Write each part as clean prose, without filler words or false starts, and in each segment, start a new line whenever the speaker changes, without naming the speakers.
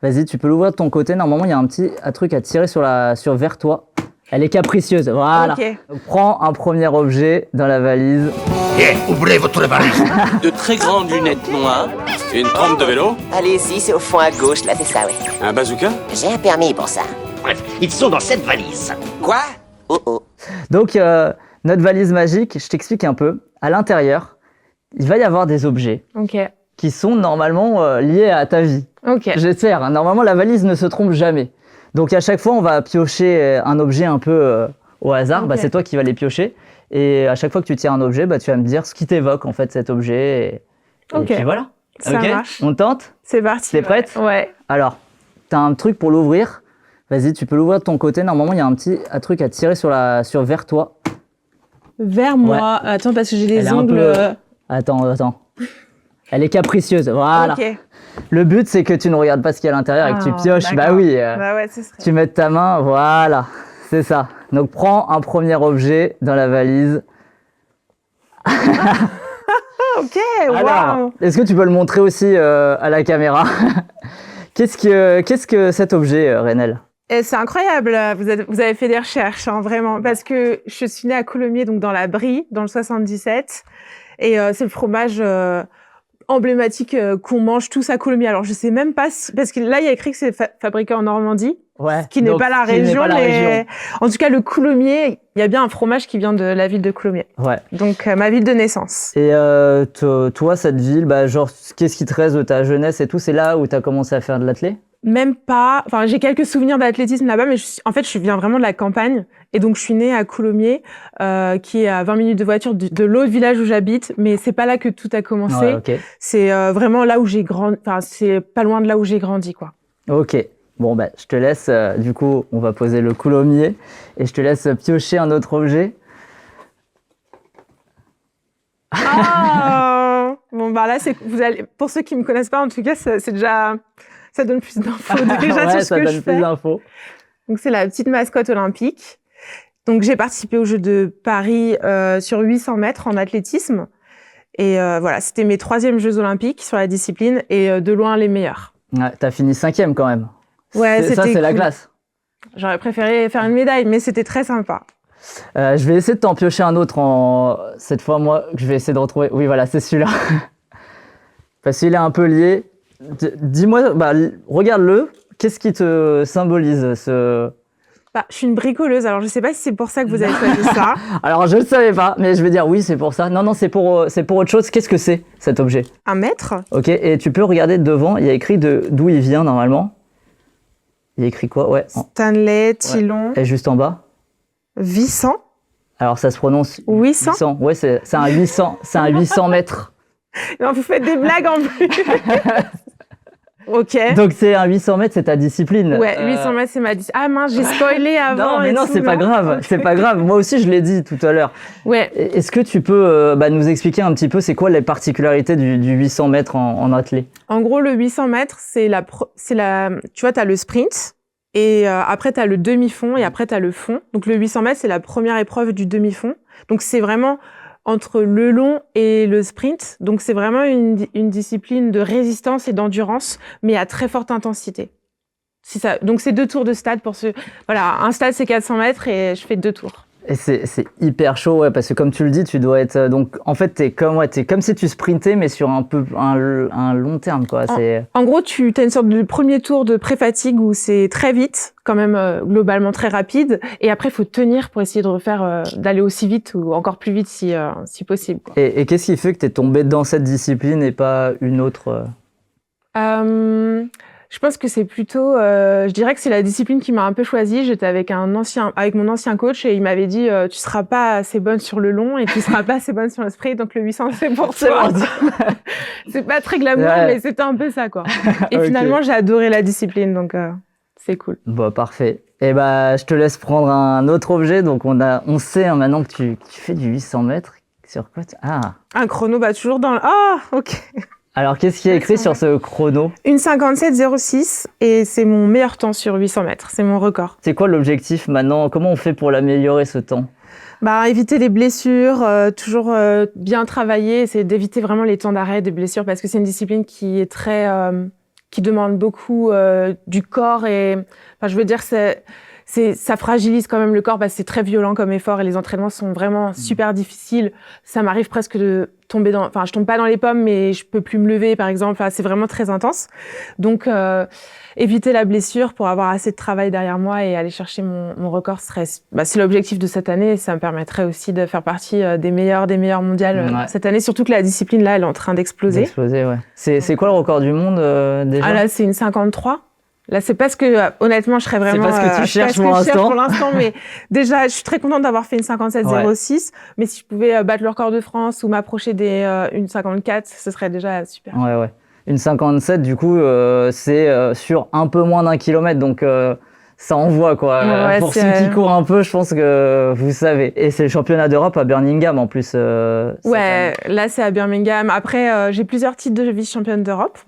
Vas-y, tu peux l'ouvrir de ton côté. Normalement, il y a un truc à tirer vers toi. Elle est capricieuse, voilà.
Ok.
Donc, prends un premier objet dans la valise.
Ouvrez votre valise.
De très grandes lunettes noires, une trempe de vélo,
Allez-y, c'est au fond à gauche, là, c'est ça, ouais.
un bazooka.
J'ai un permis pour ça.
Bref, ils sont dans cette valise.
Quoi? Oh oh.
Donc, notre valise magique, je t'explique un peu. À l'intérieur, il va y avoir des objets
Ok.
qui sont normalement liés à ta vie.
Ok.
J'espère, hein. Normalement, la valise ne se trompe jamais. Donc, à chaque fois, on va piocher un objet un peu au hasard.
Ok.
Bah, c'est toi qui vas les piocher. Et à chaque fois que tu tires un objet, bah, tu vas me dire ce qui t'évoque, en fait, cet objet. Et
Ok.
puis voilà.
Ça
Ok.
marche.
On tente?
C'est parti.
T'es prête?
Ouais.
Alors, t'as un truc pour l'ouvrir. Vas-y, tu peux l'ouvrir de ton côté. Normalement, il y a un truc à tirer vers toi.
Vers moi. Attends, parce que j'ai
Elle
des
est un
ongles.
peu- Attends. Elle est capricieuse, voilà.
Ok.
Le but, c'est que tu ne regardes pas ce qu'il y a à l'intérieur et que tu
Ah,
pioches. Bah
d'accord.
oui,
Bah ouais, ce serait.
tu mets ta main, voilà. C'est ça. Donc, prends un premier objet dans la valise.
Ok,
Alors,
waouh.
est-ce que tu peux le montrer aussi à la caméra? Qu'est-ce que cet objet, Renel?
Et c'est incroyable, vous avez fait des recherches, hein, vraiment, parce que je suis née à Coulommiers, donc dans la Brie, dans le 77, et c'est le fromage emblématique qu'on mange tous à Coulommiers. Alors je sais même pas si, parce que là il y a écrit que c'est fabriqué en Normandie,
Ouais.
qui n'est
donc,
pas la
qui n'est
région,
pas la
mais
région.
en tout cas le Coulommiers, il y a bien un fromage qui vient de la ville de Coulommiers,
Ouais.
donc ma ville de naissance.
Et toi, cette ville, bah, genre, qu'est-ce qui te reste de ta jeunesse et tout? C'est là où tu as commencé à faire de l'athlé?
Même pas. Enfin, j'ai quelques souvenirs d'athlétisme là-bas, mais en fait, je viens vraiment de la campagne. Et donc, je suis née à Coulommiers, qui est à 20 minutes de voiture de l'autre village où j'habite. Mais c'est pas là que tout a commencé.
Ouais, ok.
C'est vraiment là où j'ai grandi. Enfin, c'est pas loin de là où j'ai grandi, quoi.
Ok. Bon, bah, je te laisse. Du coup, on va poser le coulommier et je te laisse piocher un autre objet.
Ah bon, bah là, pour ceux qui me connaissent pas, en tout cas, c'est déjà, ça donne plus d'infos déjà
Ouais,
sur ce
ça
que
donne
je
plus
fais.
d'infos.
Donc, c'est la petite mascotte olympique. Donc, j'ai participé aux Jeux de Paris sur 800 mètres en athlétisme. Et voilà, c'était mes 3e Jeux olympiques sur la discipline et de loin les meilleurs.
Ouais, t'as fini 5e quand même.
Ouais,
Ça,
c'était
c'est la
cool.
classe.
J'aurais préféré faire une médaille, mais c'était très sympa.
Je vais essayer de t'en piocher un autre cette fois, moi, que je vais essayer de retrouver. Oui, voilà, c'est celui-là. Parce qu'il est un peu lié. Dis-moi, bah, regarde-le. Qu'est-ce qui te symbolise ce...
Bah, je suis une bricoleuse, alors je sais pas si c'est pour ça que vous avez choisi ça.
Alors, je ne le savais pas, mais je vais dire oui, c'est pour ça. Non, c'est pour autre chose. Qu'est-ce que c'est, cet objet?
1 mètre.
Ok, et tu peux regarder devant, il y a écrit d'où il vient, normalement. Il y a écrit quoi? Ouais.
Stanley, Thilon,
Et juste en bas.
Vissant.
Alors, ça se prononce
800.
Ouais, c'est un 800. C'est un 800 mètres.
Non, vous faites des blagues en plus. Ok.
Donc, c'est un 800 mètres, c'est ta discipline.
Ouais, 800 mètres, c'est ma discipline. Ah mince, j'ai spoilé avant.
Non, mais
et
non,
tout,
c'est pas grave. C'est pas grave. Moi aussi, je l'ai dit tout à l'heure.
Ouais.
Est-ce que tu peux nous expliquer un petit peu c'est quoi les particularités du 800 mètres en athlée?
En gros, le 800 mètres, tu vois, t'as le sprint. Et après, tu as le demi-fond et après, tu as le fond. Donc, le 800 mètres, c'est la première épreuve du demi-fond. Donc, c'est vraiment entre le long et le sprint. Donc, c'est vraiment une discipline de résistance et d'endurance, mais à très forte intensité. C'est ça. Donc, c'est 2 tours de stade pour ceux... Voilà, un stade, c'est 400 mètres et je fais 2 tours.
Et c'est hyper chaud, ouais, parce que comme tu le dis, tu dois être... Donc, en fait, t'es comme si tu sprintais, mais sur un long terme, quoi.
En gros, tu as une sorte de premier tour de pré-fatigue où c'est très vite, quand même globalement très rapide, et après, il faut tenir pour essayer de refaire, d'aller aussi vite ou encore plus vite si possible, quoi.
Et qu'est-ce qui fait que t'es tombé dans cette discipline et pas une autre?
Je pense que c'est plutôt, je dirais que c'est la discipline qui m'a un peu choisie. J'étais avec mon ancien coach et il m'avait dit, tu seras pas assez bonne sur le long et tu seras pas assez bonne sur le sprint, donc le 800 c'est pour toi. C'est pas très glamour,
Ouais.
mais c'était un peu ça, quoi. Et
Ok.
finalement, j'ai adoré la discipline, donc c'est cool.
Bon, parfait. Et bah, je te laisse prendre un autre objet. Donc, on sait hein, maintenant que tu fais du 800 mètres. Sur quoi Ah.
Un chrono, bah toujours dans le... Ah, ok.
Alors, qu'est-ce qui est écrit sur ce chrono?
Une 57,06 et c'est mon meilleur temps sur 800 mètres. C'est mon record.
C'est quoi l'objectif maintenant? Comment on fait pour l'améliorer ce temps?
Bah, éviter les blessures, toujours bien travailler, c'est d'éviter vraiment les temps d'arrêt des blessures parce que c'est une discipline qui est très qui demande beaucoup du corps et, enfin, je veux dire, ça fragilise quand même le corps parce que c'est très violent comme effort et les entraînements sont vraiment super difficiles. Ça m'arrive presque de tomber enfin, je tombe pas dans les pommes, mais je peux plus me lever, par exemple. Enfin, c'est vraiment très intense. Donc, éviter la blessure pour avoir assez de travail derrière moi et aller chercher mon record c'est l'objectif de cette année et ça me permettrait aussi de faire partie des meilleurs mondiales cette année. Surtout que la discipline, là, elle est en train d'exploser.
Ouais. C'est quoi le record du monde, déjà?
Ah là, c'est une 53. Là, c'est parce que, honnêtement, je serais vraiment...
C'est pas ce que tu cherches pour
l'instant, mais déjà, je suis très contente d'avoir fait une 57,06. Mais si je pouvais battre le record de France ou m'approcher une 54, ce serait déjà super.
Ouais. Une 57, du coup, c'est sur un peu moins d'1 kilomètre, donc ça envoie, quoi.
Ouais,
pour ceux qui courent un peu, je pense que vous savez. Et c'est le championnat d'Europe à Birmingham, en plus.
Ouais, là, c'est à Birmingham. Après, j'ai plusieurs titres de vice-championne d'Europe.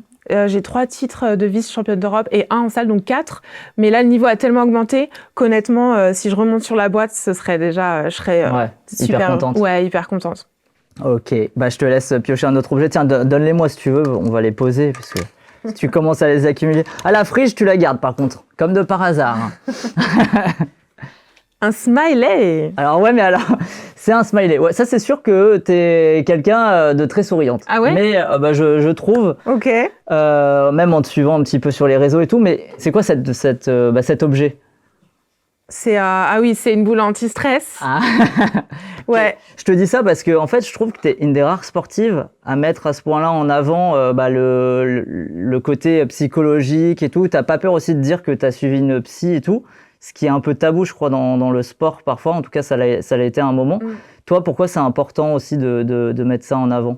J'ai 3 titres de vice-championne d'Europe et 1 en salle, donc 4. Mais là, le niveau a tellement augmenté qu'honnêtement, si je remonte sur la boîte, ce serait déjà, je serais super
contente.
Ouais, hyper contente.
Ok, bah je te laisse piocher un autre objet. Tiens, donne-les-moi si tu veux, on va les poser parce que si tu commences à les accumuler. À la friche, tu la gardes par contre, comme de par hasard.
Un smiley.
Alors ouais, mais alors, c'est un smiley. Ouais, ça c'est sûr que t'es quelqu'un de très souriante.
Ah ouais?
Mais je trouve,
Ok.
même en te suivant un petit peu sur les réseaux et tout, mais c'est quoi cet objet?
C'est c'est une boule anti-stress.
Ah.
Ouais.
Je te dis ça parce que en fait, je trouve que t'es une des rares sportives à mettre à ce point-là en avant le côté psychologique et tout. T'as pas peur aussi de dire que t'as suivi une psy et tout, ce qui est un peu tabou, je crois, dans le sport parfois. En tout cas, ça l'a été à un moment. Toi, pourquoi c'est important aussi de mettre ça en avant?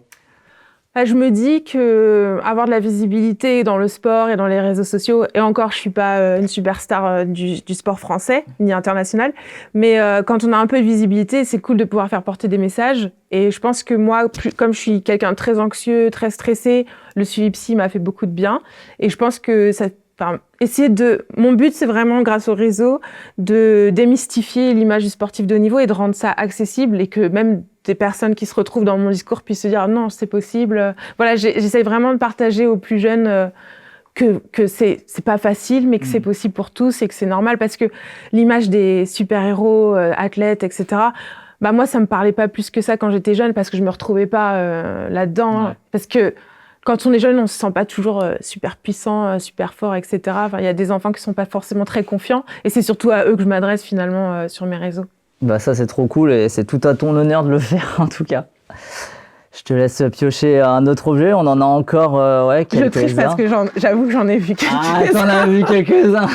Je me dis que avoir de la visibilité dans le sport et dans les réseaux sociaux, et encore, je suis pas une superstar du sport français ni international, mais quand on a un peu de visibilité, c'est cool de pouvoir faire porter des messages. Et je pense que moi, comme je suis quelqu'un de très anxieux, très stressé, le suivi psy m'a fait beaucoup de bien. Et je pense que mon but, c'est vraiment, grâce au réseau, de démystifier l'image du sportif de haut niveau et de rendre ça accessible et que même des personnes qui se retrouvent dans mon discours puissent se dire « Non, c'est possible ». Voilà, j'essaie vraiment de partager aux plus jeunes que c'est pas facile, mais que c'est possible pour tous et que c'est normal parce que l'image des super-héros, athlètes, etc., moi, ça me parlait pas plus que ça quand j'étais jeune parce que je me retrouvais pas là-dedans. Ouais. Parce que quand on est jeune, on se sent pas toujours super puissant, super fort, etc. Enfin, il y a des enfants qui sont pas forcément très confiants et c'est surtout à eux que je m'adresse finalement sur mes réseaux. Bah
ça, c'est trop cool et c'est tout à ton honneur de le faire en tout cas. Je te laisse piocher un autre objet. On en a encore quelques-uns.
Je triche parce que j'avoue que j'en ai vu quelques-uns.
Ah, t'en as vu quelques-uns.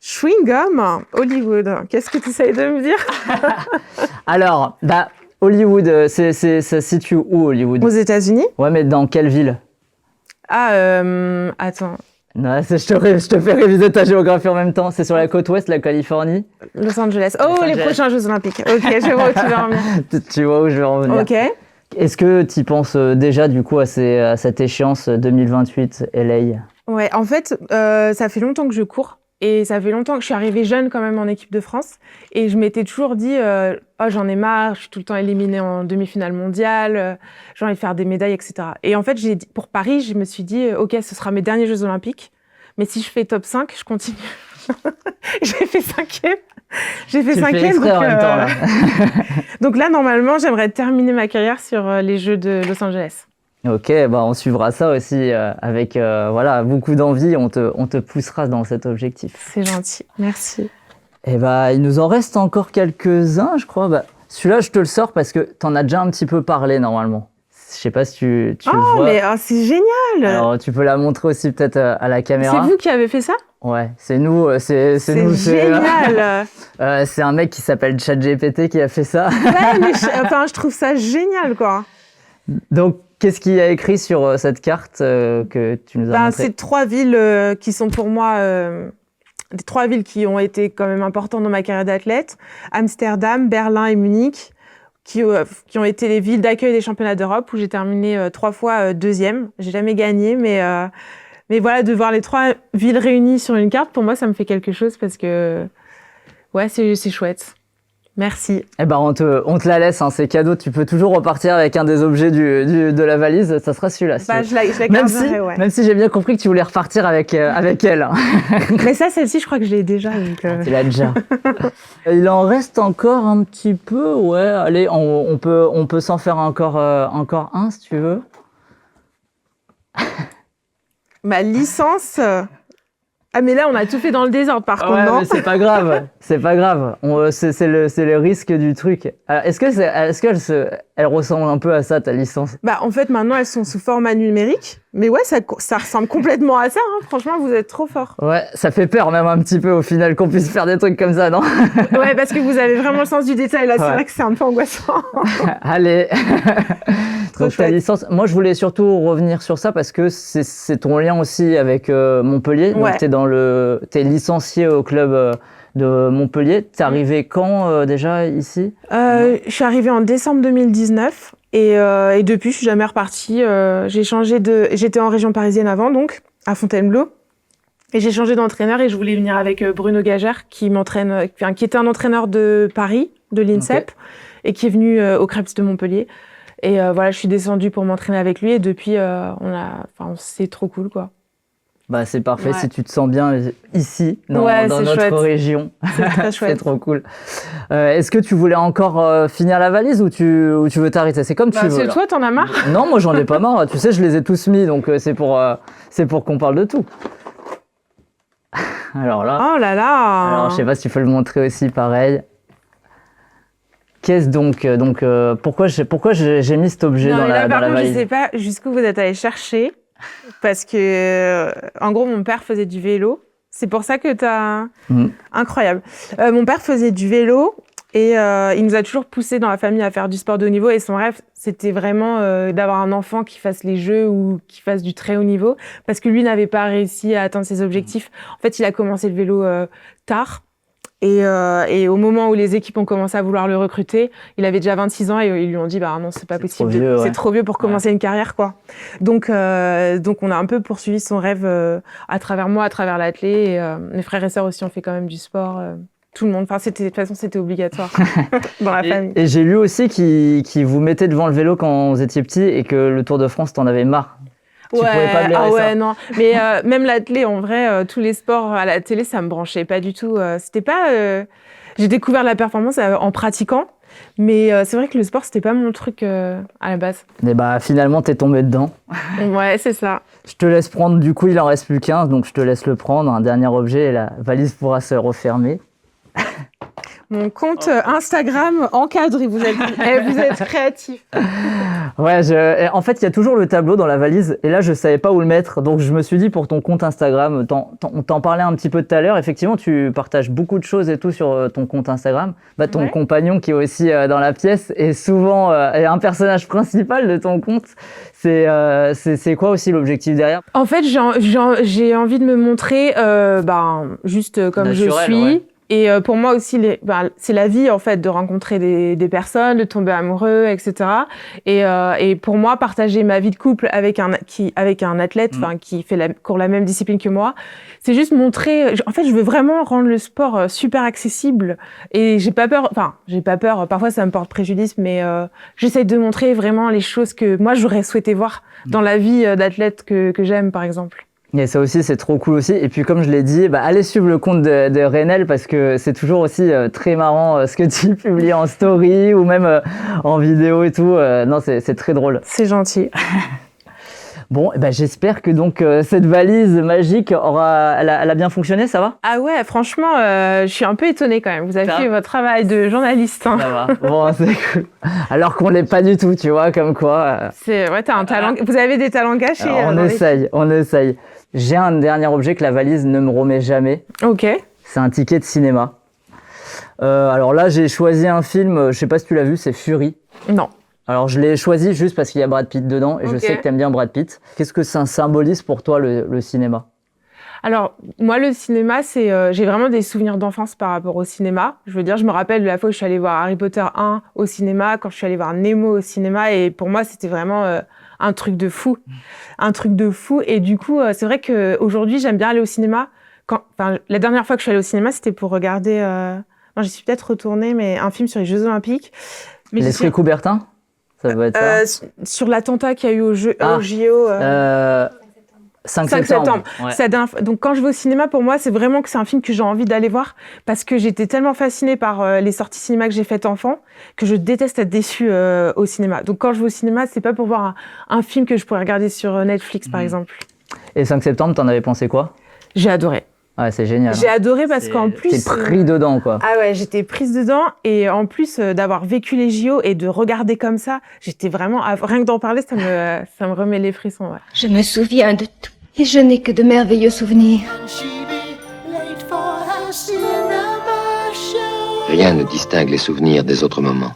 Chewing gum, Hollywood. Qu'est-ce que tu essayes de me dire?
Alors, Hollywood, ça se situe où, Hollywood?
Aux États-Unis?
Ouais, mais dans quelle ville?
Attends.
Non, je te fais réviser ta géographie en même temps. C'est sur la côte ouest, la Californie.
Los Angeles. Les prochains Jeux Olympiques. Ok, je vois où tu vas en venir.
Tu vois où je vais en venir.
Ok.
Est-ce que tu penses déjà du coup à cette échéance 2028 LA?
Ouais, en fait, ça fait longtemps que je cours. Et ça fait longtemps que je suis arrivée jeune quand même en équipe de France. Et je m'étais toujours dit, j'en ai marre, je suis tout le temps éliminée en demi-finale mondiale, j'ai envie de faire des médailles, etc. Et en fait, pour Paris, je me suis dit, ok, ce sera mes derniers Jeux Olympiques. Mais si je fais top 5, je continue. J'ai fait 5e. Donc là, normalement, j'aimerais terminer ma carrière sur les Jeux de Los Angeles.
Ok, on suivra ça aussi avec beaucoup d'envie. On te poussera dans cet objectif.
C'est gentil, merci.
Et il nous en reste encore quelques-uns, je crois. Celui-là, je te le sors parce que t'en as déjà un petit peu parlé normalement. Je sais pas si tu le vois.
Mais c'est génial!
Alors, tu peux la montrer aussi peut-être à la caméra.
C'est vous qui avez fait ça?
Ouais, c'est nous. C'est nous.
C'est génial!
C'est un mec qui s'appelle ChatGPT qui a fait ça.
Ouais, mais je trouve ça génial, quoi.
Donc, qu'est-ce qu'il y a écrit sur cette carte que tu nous as montrée?
C'est 3 villes qui sont pour moi des 3 villes qui ont été quand même importantes dans ma carrière d'athlète. Amsterdam, Berlin et Munich, qui ont été les villes d'accueil des championnats d'Europe où j'ai terminé 3 fois 2e. J'ai jamais gagné, mais voilà, de voir les 3 villes réunies sur une carte, pour moi, ça me fait quelque chose parce que c'est chouette. Merci.
Eh ben, on te la laisse, hein, c'est cadeau. Tu peux toujours repartir avec un des objets de la valise. Ça sera celui-là. Si
Bah,
tu
je la
veux.
garderai, ouais.
Même si j'ai bien compris que tu voulais repartir avec elle. Hein.
Mais ça, celle-ci, je crois que je l'ai déjà. Donc,
Tu l'as déjà. Il en reste encore un petit peu. Ouais, allez, on peut s'en faire encore un si tu veux.
Ma licence. Ah, mais là, on a tout fait dans le désordre, par contre,
Ouais,
non?
mais c'est pas grave. C'est pas grave. C'est le risque du truc. Alors, est-ce qu'elle ressemble un peu à ça, ta licence?
Bah, en fait, maintenant, elles sont sous format numérique. Mais ouais, ça ressemble complètement à ça. Hein. Franchement, vous êtes trop fort.
Ouais, ça fait peur même un petit peu au final qu'on puisse faire des trucs comme ça, non?
Ouais, parce que vous avez vraiment le sens du détail. Là, c'est
Ouais.
vrai que c'est un peu angoissant.
Allez.
Trop
Donc ta
chouette.
licence, moi je voulais surtout revenir sur ça parce que c'est ton lien aussi avec Montpellier.
Ouais.
Donc t'es licencié au club de Montpellier. T'es arrivé quand déjà ici?
Je suis arrivée en décembre 2019 et depuis, je suis jamais repartie. J'étais en région parisienne avant, donc à Fontainebleau. Et j'ai changé d'entraîneur et je voulais venir avec Bruno Gagère qui était un entraîneur de Paris, de l'INSEP, et qui est venu au Krebs de Montpellier. Et voilà, je suis descendue pour m'entraîner avec lui et depuis, c'est trop cool, quoi.
Bah c'est parfait
Ouais.
si tu te sens bien ici dans
Ouais, c'est
notre
chouette.
région.
C'est très
C'est
chouette.
trop cool. Est-ce que tu voulais encore finir la valise ou tu veux t'arrêter? C'est comme tu veux.
C'est
là.
toi, t'en as marre?
Non, moi j'en ai pas marre. Tu sais, je les ai tous mis, donc c'est pour qu'on parle de tout. Alors là,
Oh là là!
alors je sais pas si tu peux le montrer aussi, pareil. Qu'est-ce donc pourquoi j'ai mis cet objet
Non,
dans
mais là,
la
par contre,
valise?
je sais pas jusqu'où vous êtes allé chercher. Parce que, en gros, mon père faisait du vélo. C'est pour ça que t'as...
Mhm.
Incroyable. Mon père faisait du vélo et il nous a toujours poussé dans la famille à faire du sport de haut niveau. Et son rêve, c'était vraiment d'avoir un enfant qui fasse les jeux ou qui fasse du très haut niveau. Parce que lui n'avait pas réussi à atteindre ses objectifs. En fait, il a commencé le vélo tard. Et au moment où les équipes ont commencé à vouloir le recruter, il avait déjà 26 ans et ils lui ont dit bah non, c'est pas possible,
trop vieux, ouais.
c'est trop vieux pour commencer une carrière, quoi. Donc on a un peu poursuivi son rêve à travers moi, à travers l'athlé. Et mes frères et sœurs aussi ont fait quand même du sport. Tout le monde. Enfin, de toute façon, c'était obligatoire dans la famille.
Et j'ai lu aussi qui vous mettait devant le vélo quand vous étiez petit et que le Tour de France, t'en avais marre. Tu pouvais pas blairer ça.
Non. Mais même l'athlé, en vrai, tous les sports à la télé, ça me branchait pas du tout. C'était pas. J'ai découvert la performance en pratiquant, mais c'est vrai que le sport, c'était pas mon truc à la base.
Et bah finalement, t'es tombé dedans.
Ouais, c'est ça.
Je te laisse prendre. Du coup, il en reste plus qu'un, donc je te laisse le prendre. Un dernier objet et la valise pourra se refermer.
Mon compte Instagram encadre, vous êtes créatif.
Ouais, en fait, il y a toujours le tableau dans la valise et là, je savais pas où le mettre. Donc, je me suis dit pour ton compte Instagram, on t'en parlait un petit peu tout à l'heure. Effectivement, tu partages beaucoup de choses et tout sur ton compte Instagram. Bah, ton
Ouais.
compagnon qui est aussi dans la pièce est souvent est un personnage principal de ton compte. C'est quoi aussi l'objectif derrière?
En fait, j'ai envie de me montrer juste comme je
Naturel,
suis.
ouais.
Et pour moi aussi, c'est la vie en fait de rencontrer des personnes, de tomber amoureux, etc. Et pour moi, partager ma vie de couple avec un athlète, qui court la même discipline que moi, c'est juste montrer. En fait, je veux vraiment rendre le sport super accessible. Et j'ai pas peur. Parfois, ça me porte préjudice, mais j'essaie de montrer vraiment les choses que moi j'aurais souhaité voir dans la vie d'athlète que j'aime, par exemple.
Et ça aussi, c'est trop cool aussi. Et puis, comme je l'ai dit, bah, allez suivre le compte de Raynel parce que c'est toujours aussi très marrant ce que tu publies en story ou même en vidéo et tout. Non, c'est très drôle.
C'est gentil.
Bon, bah, j'espère que donc cette valise magique elle a bien fonctionné, ça va?
Ah ouais, franchement, je suis un peu étonnée quand même. Vous avez
Ça
fait votre travail de journaliste. Hein.
Ça va. Bon, c'est cool. Alors qu'on l'est pas du tout, tu vois, comme quoi.
T'as un talent. Vous avez des talents gâchés.
On essaye. J'ai un dernier objet que la valise ne me remet jamais.
Ok.
C'est un ticket de cinéma. Alors là, j'ai choisi un film, je sais pas si tu l'as vu, c'est Fury.
Non.
Alors je l'ai choisi juste parce qu'il y a Brad Pitt dedans et je
Ok.
sais que t'aimes bien Brad Pitt. Qu'est-ce que ça symbolise pour toi le cinéma?
Alors, moi, le cinéma, j'ai vraiment des souvenirs d'enfance par rapport au cinéma. Je veux dire, je me rappelle de la fois où je suis allée voir Harry Potter 1 au cinéma, quand je suis allée voir Nemo au cinéma, et pour moi, c'était vraiment un truc de fou. Un truc de fou. Et du coup, c'est vrai qu'aujourd'hui, j'aime bien aller au cinéma. La dernière fois que je suis allée au cinéma, c'était pour regarder... Non, j'y suis peut-être retournée, mais un film sur les Jeux Olympiques. Mais
L'esprit Coubertin? Ça doit être ça.
Sur l'attentat qu'il y a eu au JO.
5
5 septembre.
Ouais.
Donc quand je vais au cinéma, pour moi, c'est vraiment que c'est un film que j'ai envie d'aller voir parce que j'étais tellement fascinée par les sorties cinéma que j'ai faites enfant que je déteste être déçue au cinéma. Donc quand je vais au cinéma, c'est pas pour voir un film que je pourrais regarder sur Netflix, par exemple.
Et 5 septembre, t'en avais pensé quoi?
J'ai adoré.
Ouais, c'est génial.
J'ai adoré parce qu'en plus...
T'es pris dedans, quoi.
Ah ouais, j'étais prise dedans et en plus d'avoir vécu les JO et de regarder comme ça, j'étais vraiment... Rien que d'en parler, ça me remet les frissons, ouais.
Je me souviens de tout et je n'ai que de merveilleux souvenirs.
Rien ne distingue les souvenirs des autres moments.